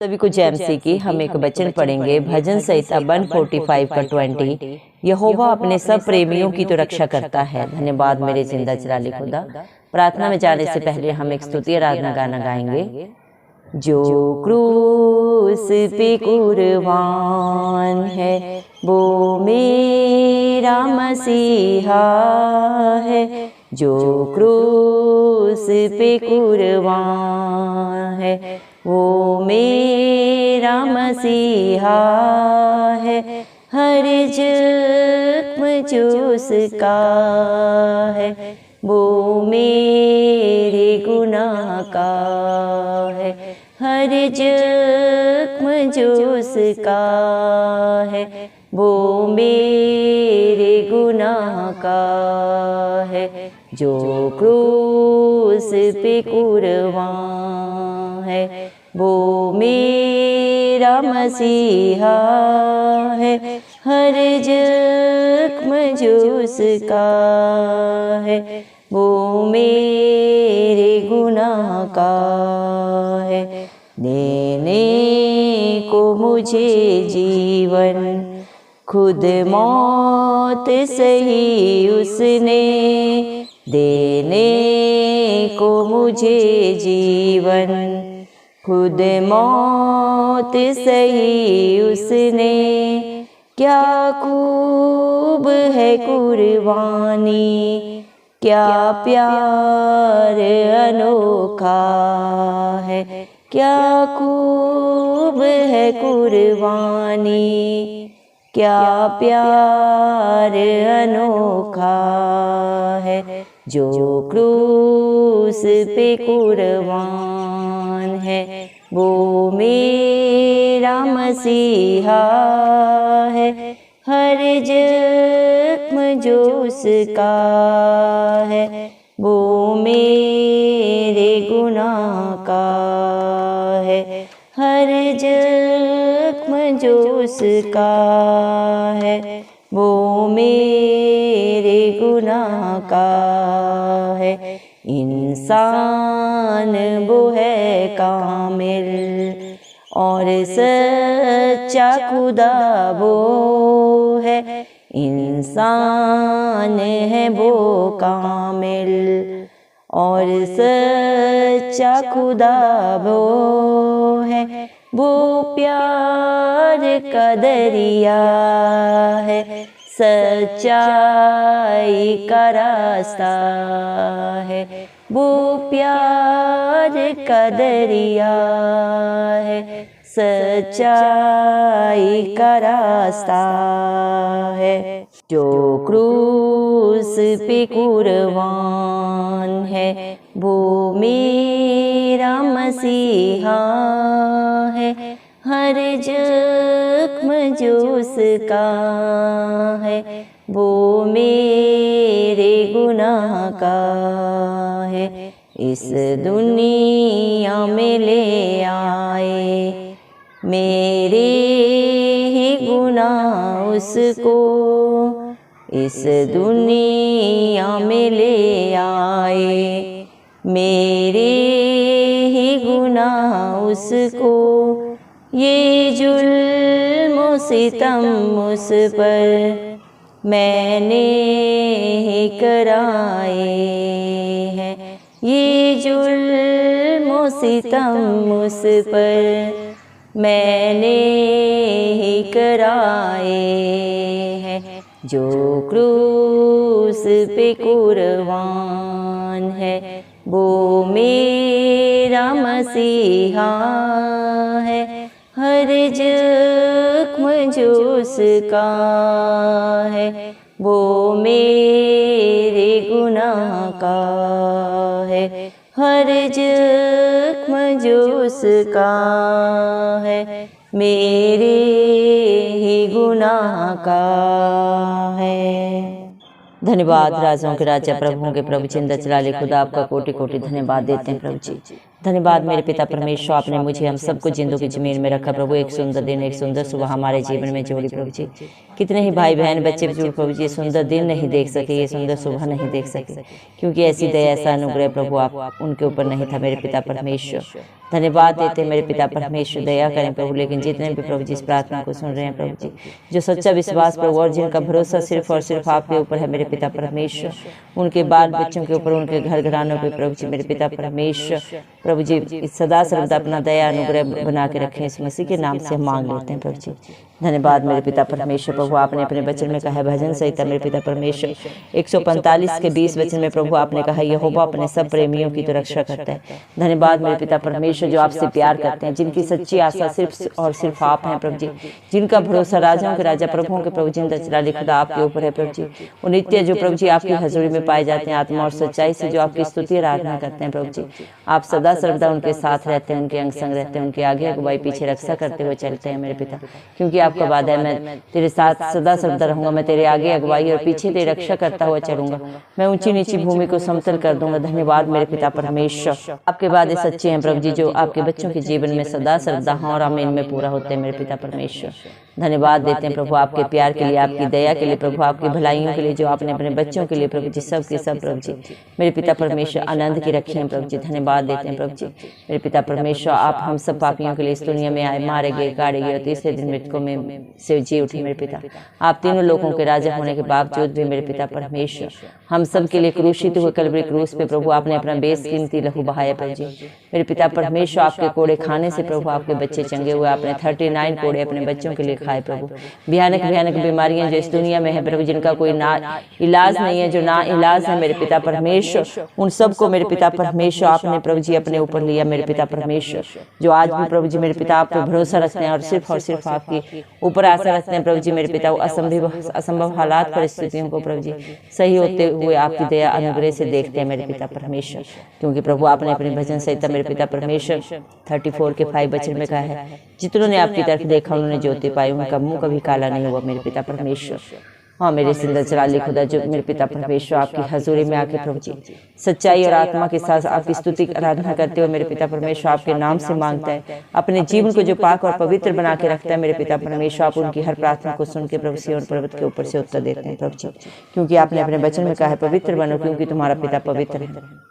सभी को जय मसीह की। हम एक वचन पढ़ेंगे भजन संहिता 145 का 20। यहोवा अपने सब प्रेमियों की तो रक्षा करता है। धन्यवाद मेरे जिंदा चिराली खुदा। प्रार्थना में जाने से पहले हम एक स्तुति आराधना गाना गाएंगे। जो क्रूस पे कुर्बान है वो मेरा मसीहा है। जो क्रूस पे कुर्बान है वो मेरा मसीहा है। हर जख्म जो उसका है वो मेरे गुनाह का है। हर जख्म जो उसका है वो मेरे गुनाह का है। जो क्रूस पे कुर्बान है वो मेरा मसीहा है। हर जख्म जो उसका है वो मेरे गुनाह का है। देने को मुझे जीवन खुद मौत सही उसने। देने को मुझे जीवन खुद मौत सही उसने। क्या खूब है कुर्बानी, क्या प्यार अनोखा है। क्या खूब है कुर्बानी, क्या प्यार अनोखा है। जो क्रूस पे कुर्बान है वो मेरा मसीहा है। हर जख्म जो उसका है वो मेरे गुनाह का है। हर जख्म जो उसका है वो मेरे गुनाह का है। इंसान वो है कामिल और सच्चा खुदा वो है। इंसान है वो कामिल और सच्चा खुदा वो है। वो प्यार का दरिया है, सच्चाई का रास्ता है। वो प्यार का दरिया है, सच्चाई का रास्ता है। जो क्रूस पे कुर्बान है वो मेरा मसीहा है। हर जख्म जो उसका है वो मेरे गुनाह का है। इस दुनिया में ले आए मेरे ही गुनाह उसको। इस दुनिया में ले आए मेरे ही गुनाह उसको। ये जुल्म सितम उस पर मैंने ही कराए हैं। ये जुल्म सितम उस पर मैंने ही कराए हैं। जो क्रूस पे कुर्बान है वो मेरा मसीहा है। हर जख्म जो उसका है वो मेरे गुनाह का है। हर जख्म जो उसका है मेरे ही गुनाह का है। धन्यवाद राजाओं के राजा प्रभुओं के प्रभु जिंदा चिराली खुदा। आपका कोटि कोटि धन्यवाद देते हैं प्रभु जी। धन्यवाद मेरे पिता परमेश्वर, आपने मुझे हम सबको जिंदों की जमीन में रखा प्रभु। एक सुंदर दिन, एक सुंदर सुबह हमारे जीवन में जोड़ी प्रभु जी। कितने ही भाई बहन बच्चे बुजुर्ग प्रभु जी सुंदर दिन नहीं देख सके, ये सुंदर सुबह नहीं देख सके, क्योंकि ऐसी दया ऐसा अनुग्रह प्रभु आप उनके ऊपर नहीं था मेरे पिता परमेश्वर। धन्यवाद देते हैं मेरे पिता परमेश्वर, दया करें प्रभु। लेकिन जितने भी प्रभु जी इस प्रार्थना को सुन रहे हैं प्रभु जी, जो सच्चा विश्वास प्रभु और जिनका भरोसा सिर्फ और सिर्फ आपके ऊपर है मेरे पिता परमेश्वर, उनके बाल बच्चों के ऊपर, उनके घर घरानों पे प्रभु जी मेरे पिता परमेश्वर, प्रभु जी सदा सर्वदा अपना दया अनुग्रह बना के रखें। इस मसीह के नाम से हम मांग लेते हैं प्रभु जी। धन्यवाद मेरे पिता परमेश्वर। प्रभु आपने अपने वचन में कहा है, भजन संहिता मेरे पिता परमेश्वर 145 के 20 वचन में प्रभु आपने कहा, यहोवा अपने सब प्रेमियों की तो रक्षा करता है। धन्यवाद मेरे पिता परमेश्वर, जो आपसे प्यार करते हैं, जिनकी सच्ची आशा सिर्फ और सिर्फ आप हैं प्रभु जी, जिनका भरोसा राजाओं के राजा प्रभुओं के प्रभु जिंदा चला खुदा आपके ऊपर है प्रभु जी। वो नित्य जो प्रभु जी आपकी हजूरी में पाए जाते हैं, आत्मा और सच्चाई से जो आपकी स्तुति आराधना करते हैं प्रभु जी, आप सदा सर्वदा उनके साथ रहते हैं, उनके अंग संग रहते हैं, उनके आगे अगुवाई पीछे रक्षा करते हुए चलते हैं मेरे पिता। क्योंकि आपका वादा है, मैं तेरे साथ सदा सर्वदा रहूंगा, मैं तेरे आगे अगुवाई और पीछे तेरी रक्षा करता हुआ चलूंगा, मैं ऊंची नीची भूमि को समतल कर दूंगा। धन्यवाद मेरे पिता परमेश्वर, आपके वादे सच्चे हैं प्रभु जी, जो आपके बच्चों के जीवन में सदा सर्वदा हाँ और आमीन में पूरा होते हैं मेरे पिता परमेश्वर। धन्यवाद देते हैं प्रभु आपके प्यार के लिए, आपकी दया के लिए प्रभु, आपकी भलाइयों के लिए जो आपने अपने बच्चों के लिए प्रभु जी सब के सब प्रभु जी मेरे पिता परमेश्वर आनंद की रखी है प्रभु जी। धन्यवाद देते हैं प्रभु जी मेरे पिता परमेश्वर, आप हम सब पापियों के लिए इस दुनिया में आए, मारे गए, गाड़े गए और तीसरे दिन मृतकों में से जी उठे मेरे पिता। आप तीनों लोगों के राजा होने के बावजूद भी मेरे पिता परमेश्वर हम सब के लिए क्रूसित हुए कलवरी क्रूस पे प्रभु आपने अपना बेसकीमती लहू बहाया प्रभु जी मेरे पिता परमेश्वर। आपके कोड़े खाने से प्रभु आपके बच्चे चंगे हुए, आपने 39 कोड़े अपने बच्चों के लिए खाए प्रभु। भयानक भयानक बीमारियां जो इस दुनिया में है प्रभु, जिनका कोई ना इलाज नहीं है, जो ना इलाज है मेरे पिता परमेश्वर, उन सबको मेरे पिता परमेश्वर आपने प्रभु जी अपने ऊपर लिया मेरे पिता परमेश्वर। जो आज भी प्रभु जी मेरे पिता आप पे भरोसा रखते हैं और सिर्फ आपके ऊपर आशा रखते हैं प्रभु जी मेरे पिता, असंभव हालात परिस्थितियों को प्रभु जी सही होते हुए आपकी दया अनुग्रह से देखते हैं मेरे पिता परमेश्वर। क्योंकि प्रभु आपने अपने भजन संहिता मेरे पिता परमेश्वर 34 के 5 वचन में कहा है, जितनों ने आपकी तरफ देखा उन्होंने ज्योति पाई, उनका मुंह कभी काला नहीं हुआ मेरे पिता परमेश्वर। हाँ मेरे जिंदा जलाली खुदा, जो मेरे पिता परमेश्वर आपकी हजूरी में आके प्रभु जी सच्चाई और आत्मा के साथ आपकी स्तुति आराधना करते हुए मेरे पिता परमेश्वर आपके नाम से मांगता है, अपने जीवन को जो पाक और पवित्र बना के रखता है मेरे पिता परमेश्वर, आप उनकी हर प्रार्थना को सुन के प्रभु सिय्योन पर्वत के ऊपर से उत्तर देते हैं प्रभु जी। क्योंकि आपने अपने वचन में कहा है, पवित्र बनो क्योंकि तुम्हारा पिता पवित्र है।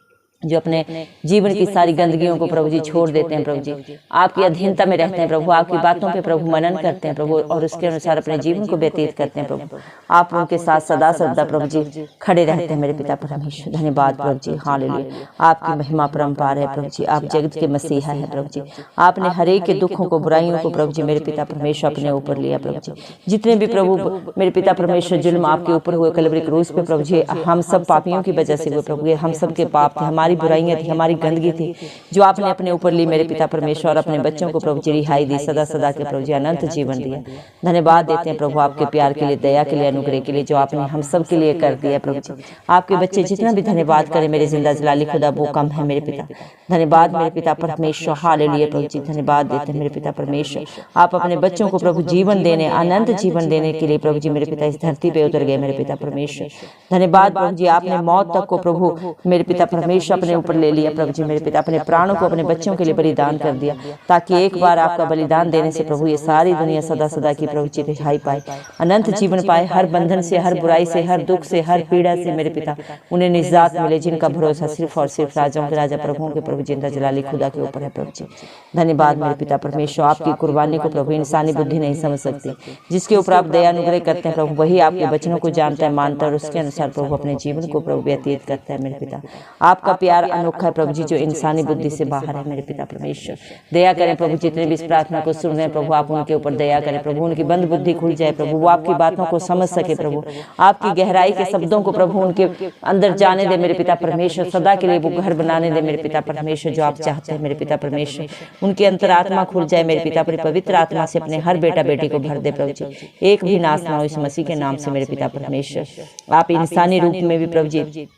जो अपने जीवन की सारी गंदगियों को प्रभु जी छोड़ देते हैं प्रभु जी, आपकी अधीनता में रहते हैं प्रभु, आपकी बातों पे प्रभु मनन करते हैं प्रभु और उसके अनुसार अपने जीवन को व्यतीत करते हैं प्रभु, आप उनके साथ सदा सर्वदा प्रभु जी खड़े रहते हैं मेरे पिता परमेश्वर। धन्यवाद प्रभु जी, हालेलुया। आपकी महिमा परम्पार है प्रभु जी, आप जगत के मसीहा है प्रभु जी। आपने हरेक के दुखों को, बुराइयों को प्रभु जी मेरे पिता परमेश्वर अपने ऊपर लिया प्रभु जी। जितने भी प्रभु मेरे पिता परमेश्वर जुल्म आपके ऊपर हुए कलवरी क्रूस पे प्रभु जी, हम सब पापियों की वजह से हुए प्रभु, ये हम सब के पाप थे, हमारी बुराइयां थी, हमारी गंदगी थी, जो आपने अपने ऊपर ली मेरे पिता परमेश्वर और अपने बच्चों को प्रभु जी रिहाई दी, सदा सदा के प्रभु जी अनंत जीवन दिया। धन्यवाद देते हैं प्रभु आपके प्यार के लिए, दया के लिए, अनुग्रह के लिए जो आपने हम सब के लिए कर दिया प्रभु जी। आपके बच्चे जितना भी धन्यवाद करें मेरे जिंदा जलाली खुदा वो कम है मेरे पिता। धन्यवाद मेरे पिता परमेश्वर, हालेलुया प्रभु जी। धन्यवाद देते हैं मेरे पिता परमेश्वर, आप अपने बच्चों को प्रभु जीवन देने, अनंत जीवन देने के लिए प्रभु जी मेरे पिता इस धरती पे उतर गए मेरे पिता परमेश्वर। धन्यवाद प्रभु जी, आपने मौत तक को प्रभु मेरे पिता परमेश्वर अपने ऊपर ले लिया प्रभु जी मेरे पिता, अपने प्राणों को अपने बच्चों के लिए बलिदान कर दिया, ताकि एक बार आपका बलिदान देने से प्रभु ये सारी दुनिया सदा सदा की प्रभु जी रिहाई पाए, अनंत जीवन पाए, हर बंधन से, हर बुराई से, हर दुख से, हर पीड़ा से मेरे पिता उन्हें निजात मिले, जिनका भरोसा सिर्फ और सिर्फ राजाओं के राजा प्रभुओं के प्रभु जिंदा जलाली खुदा के ऊपर है प्रभु जी। धन्यवाद मेरे पिता परमेश्वर, आपकी कुर्बानी को प्रभु इंसानी बुद्धि नहीं समझ सकती, जिसके ऊपर आप दया अनुग्रह करते हैं प्रभु वही आपके वचनों को जानता है, मानता है और उसके अनुसार प्रभु अपने जीवन को प्रभु व्यतीत करता है मेरे पिता। आपका प्यार अनोखा है प्रभु जी, जो इंसानी बुद्धि से बाहर है मेरे पिता परमेश्वर। दया करें प्रभु, जितने भी इस प्रार्थना को सुन रहे हैं प्रभु, आप उनके ऊपर दया करें प्रभु, उनकी बंद बुद्धि खुल जाए प्रभु, वो आपकी बातों को समझ सके प्रभु, आपकी गहराई के शब्दों को प्रभु उनके अंदर जाने दे मेरे पिता परमेश्वर, सदा के लिए वो घर बनाने दे मेरे पिता परमेश्वर जो आप चाहते हैं मेरे पिता परमेश्वर। उनकी अंतरात्मा खुल जाए मेरे पिता, अपनी पवित्र आत्मा से अपने हर बेटा बेटी को भर दे प्रभु जी, एक भी नाश ना हो इस मसीह के नाम से मेरे पिता परमेश्वर। आप इंसानी रूप में भी प्रभु जी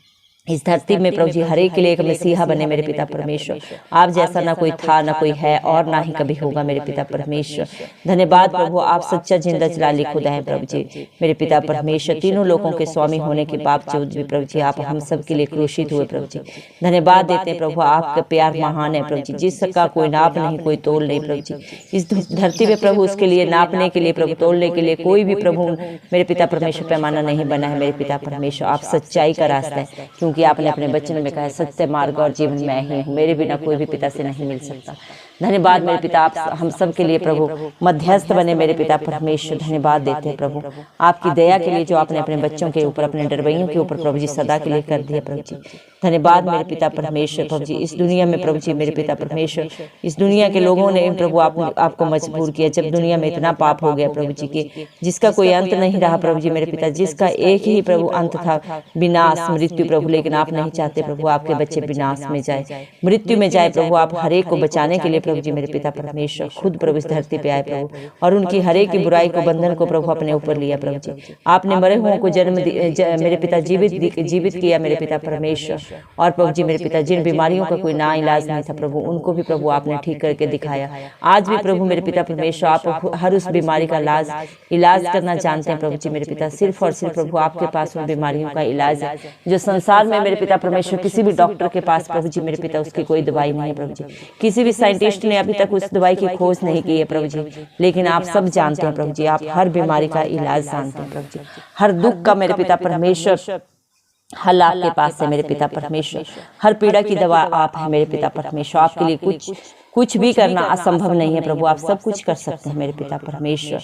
इस धरती में प्रभु जी हरेक के लिए एक मसीहा बने मेरे पिता परमेश्वर। आप जैसा ना कोई था, ना कोई है और ना ही कभी होगा मेरे पिता परमेश्वर। धन्यवाद प्रभु, आप सच्चा जिंदा जलाली खुदा है प्रभु जी मेरे पिता परमेश्वर। तीनों लोगों के स्वामी होने के बावजूद भी प्रभु जी आप हम सब के लिए क्रूसित हुए प्रभु जी। धन्यवाद देते हैं प्रभु, आपका प्यार महान है प्रभु जी, जिसका कोई नाप नहीं, कोई तोल नहीं प्रभु जी। इस धरती पे प्रभु उसके लिए नापने के लिए प्रभु, तोलने के लिए कोई भी प्रभु मेरे पिता परमेश्वर पैमाना नहीं बना है मेरे पिता परमेश्वर। आप सच्चाई का रास्ता है, क्योंकि क्योंकि आपने अपने वचन में कहा सत्य मार्ग और जीवन मैं ही हूँ, मेरे बिना कोई भी पिता से नहीं मिल सकता। धन्यवाद मेरे पिता, आप हम सब के लिए प्रभु मध्यस्थ बने मेरे पिता परमेश्वर। धन्यवाद देते हैं प्रभु आपकी दया के लिए जो आपने अपने बच्चों के ऊपर, अपने डरवैयों के ऊपर प्रभु जी सदा के लिए कर दिया प्रभु जी। धन्यवाद मेरे पिता परमेश्वर प्रभु जी। इस दुनिया में प्रभु जी मेरे पिता परमेश्वर, इस दुनिया के लोगों ने प्रभु आपको मजबूर किया, जब दुनिया में इतना पाप हो गया प्रभु जी के जिसका कोई अंत नहीं रहा प्रभु जी मेरे पिता, जिसका एक ही प्रभु अंत था, विनाश मृत्यु प्रभु। लेकिन आप नहीं चाहते प्रभु आपके बच्चे विनाश में जाए, मृत्यु में जाए प्रभु। आप हरेक को बचाने के लिए प्रभु जी मेरे पिता परमेश्वर खुद प्रभु इस धरती पे आए प्रभु, और उनकी हरेक की बुराई को, बंधन को प्रभु अपने ऊपर लिया प्रभु जी। आपने मरे हुओं को जन्म मेरे पिता जीवित किया मेरे पिता परमेश्वर। और प्रभु जी मेरे पिता जिन बीमारियों का कोई ना इलाज नहीं था प्रभु, उनको भी प्रभु आपने ठीक करके दिखाया। आज भी प्रभु मेरे पिता परमेश्वर आप हर उस बीमारी का इलाज करना जानते हैं प्रभु जी मेरे पिता। सिर्फ और सिर्फ प्रभु आपके पास उन बीमारियों का इलाज है जो संसार में मेरे पिता परमेश्वर किसी भी डॉक्टर के पास प्रभु जी मेरे पिता उसकी कोई दवाई नहीं है प्रभु जी। किसी भी साइंटिस्ट ने अभी तक उस दवाई की खोज नहीं की है प्रभु जी, लेकिन आप सब जानते हैं प्रभु जी, आप हर बीमारी का इलाज जानते हैं प्रभु जी। हर दुख का मेरे पिता परमेश्वर हल आपके पास है मेरे पिता परमेश्वर। हर पीड़ा की दवा आप है मेरे पिता परमेश्वर। आपके लिए कुछ भी करना असंभव नहीं है प्रभु, आप सब कुछ कर सकते हैं मेरे पिता परमेश्वर।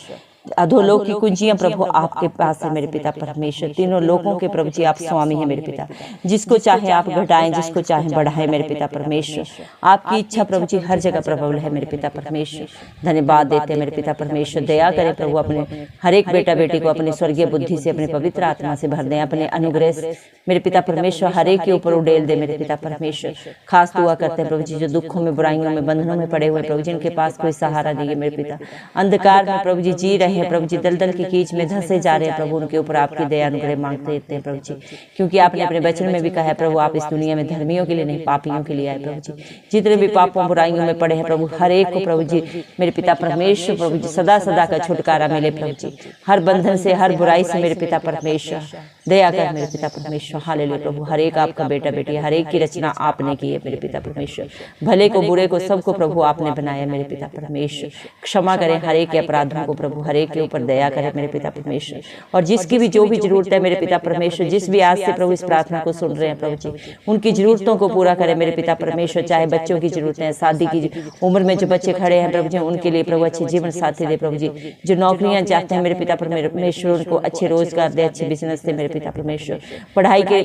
अधोलोक की कुंजियां प्रभु आपके पास है मेरे पिता परमेश्वर। तीनों लोकों के प्रभु जी आप स्वामी हैं मेरे पिता, जिसको चाहे आप घटाएं, जिसको चाहे बढ़ाएं मेरे पिता परमेश्वर। आपकी इच्छा प्रभु जी हर जगह प्रबल है मेरे पिता परमेश्वर। धन्यवाद देते हैं मेरे पिता परमेश्वर। दया करें प्रभु अपने हर एक बेटा बेटी को अपनी स्वर्गीय बुद्धि से, अपने पवित्र आत्मा से भर दें, अपने अनुग्रह से मेरे पिता परमेश्वर हर एक के ऊपर उड़ेल दे मेरे पिता परमेश्वर। खास दुआ करते हैं प्रभु जी जो दुखों में, बुराइयों में, बंधनों में पड़े हुए प्रभु जिनके पास कोई सहारा नहीं है मेरे पिता, अंधकार में प्रभु जी जी रहे हैं प्रभु जी, दलदल की कीच में धंसे जा रहे हैं प्रभु, उनके ऊपर आपकी दया अनुग्रह मांगते रहते हैं प्रभु जी। क्योंकि आपने अपने वचन में भी कहा है प्रभु आप इस दुनिया में धर्मियों के लिए नहीं पापियों के लिए आए प्रभु जी। जितने भी पापों बुराइयों में पड़े हैं प्रभु हर एक को प्रभु जी मेरे पिता परमेश्वर प्रभु जी सदा सदा का छुटकारा मिले प्रभु जी, हर बंधन से, हर बुराई से मेरे पिता परमेश्वर दया कर मेरे पिता परमेश्वर। हालेलुया प्रभु, हर एक आपका बेटा बेटी, हर एक की रचना आपने की है मेरे पिता परमेश्वर। भले को बुरे को सबको प्रभु आपने बनाया मेरे पिता परमेश्वर। क्षमा करें हर एक के अपराधों को प्रभु, हर एक के ऊपर दया करें मेरे पिता परमेश्वर। और जिसकी भी जो भी जरूरत है मेरे पिता परमेश्वर, जिस भी आज से प्रभु इस प्रार्थना को सुन रहे हैं प्रभु जी, उनकी जरूरतों को पूरा करें मेरे पिता परमेश्वर। चाहे बच्चों की जरूरतें हैं, शादी की उम्र में जो बच्चे खड़े हैं प्रभु जी उनके लिए प्रभु अच्छे जीवन साथी दे प्रभु जी। जो नौकरियां चाहते हैं मेरे पिता परमेश्वर उनको अच्छे रोजगार दे, अच्छे बिजनेस दे मेरे पिता परमेश्वर। पढ़ाई के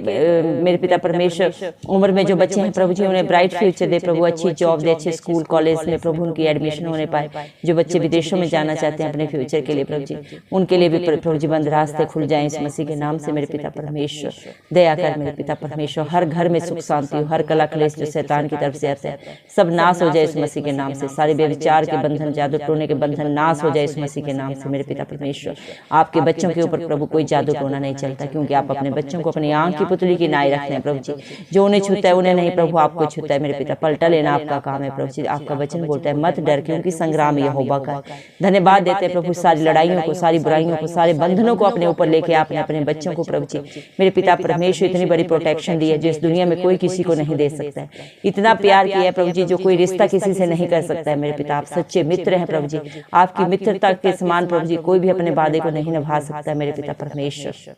मेरे पिता परमेश्वर उम्र में जो बच्चे हैं प्रभु जी उन्हें ब्राइट फ्यूचर दे प्रभु, अच्छी जॉब दे, अच्छे स्कूल कॉलेज में प्रभु उनकी एडमिशन होने पाए। जो बच्चे विदेशों में जाना चाहते हैं अपने फ्यूचर के लिए प्रभु जी उनके लिए भी प्रभु जी बंद रास्ते खुल जाएं इस मसीह के नाम से मेरे पिता परमेश्वर। दया कर मेरे पिता परमेश्वर, हर घर में सुख शांति हो, हर कला क्लेश जो शैतान की तरफ से आते हैं सब नाश हो जाए इस मसीह के नाम से। सारे व्यभिचार के बंधन, जादू टोने के बंधन नाश हो जाए इस मसीह के नाम से मेरे पिता परमेश्वर। आपके बच्चों के ऊपर प्रभु कोई जादू टोना नहीं चलता, क्योंकि आप अपने बच्चों को अपनी आंख की पुतली की नाई रखते हैं प्रभु जी। जो उन्हें छूता है उन्हें नहीं प्रभु आपको छूता है मेरे पिता। पलटा लेना आपका काम है प्रभु जी। आपका वचन बोलता है मत डर, क्योंकि संग्राम यहोवा का है। धन्यवाद देते हैं प्रभु सारी लड़ाइयों को, सारी बुराइयों को, सारे बंधनों को अपने ऊपर लेके आपने अपने बच्चों को प्रभु जी मेरे पिता परमेश्वर इतनी बड़ी प्रोटेक्शन दी है जो इस दुनिया में कोई किसी को नहीं दे सकता है। इतना प्यार किया है प्रभु जी जो कोई रिश्ता किसी से नहीं कर सकता है मेरे पिता। आप सच्चे मित्र हैं प्रभु जी। आपकी मित्रता के समान प्रभु जी कोई भी अपने वादे को नहीं निभा सकता है मेरे पिता परमेश्वर।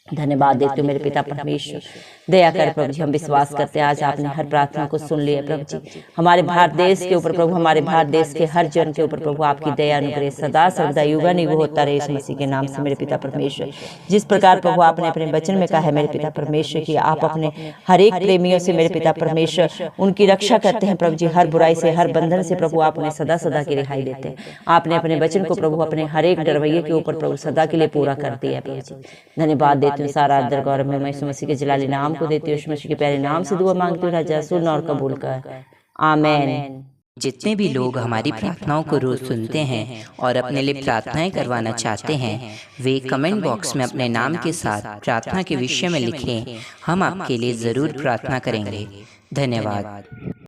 धन्यवाद देते हो मेरे पिता परमेश्वर। दया कर प्रभु जी, हम विश्वास करते हैं आज आपने हर प्रार्थना को सुन लिया प्रभु जी। हमारे भारत देश के ऊपर प्रभु, हमारे भारत देश के हर जन के ऊपर प्रभु आपकी दया अनुग्रह सदा सर्वदा युगानुग होता रहे इस मसीह के नाम से मेरे पिता परमेश्वर। जिस प्रकार प्रभु आपने अपने वचन में कहा है मेरे पिता परमेश्वर कि आप अपने हर एक प्रेमियों से मेरे पिता परमेश्वर उनकी रक्षा करते हैं प्रभु जी, हर बुराई से, हर बंधन से प्रभु आप उन्हें सदा सदा की रिहाई देते हैं। आपने अपने वचन को प्रभु अपने हर एक डरवैये के ऊपर प्रभु सदा के लिए पूरा कर दिया है प्रभु जी। धन्यवाद देते हैं, सारा आदर गौरव में मैं मसीह के जलाली नाम को देती हूँ, मसीह के प्यारे नाम से दुआ मांगती हूँ राजा, सुन और कबूल कर, आमीन। जितने भी लोग हमारी प्रार्थनाओं को रोज सुनते हैं और अपने लिए प्रार्थनाएं करवाना चाहते हैं वे कमेंट बॉक्स में अपने नाम के साथ प्रार्थना के विषय में लिखें। हम आपके लिए जरूर प्रार्थना करेंगे। धन्यवाद।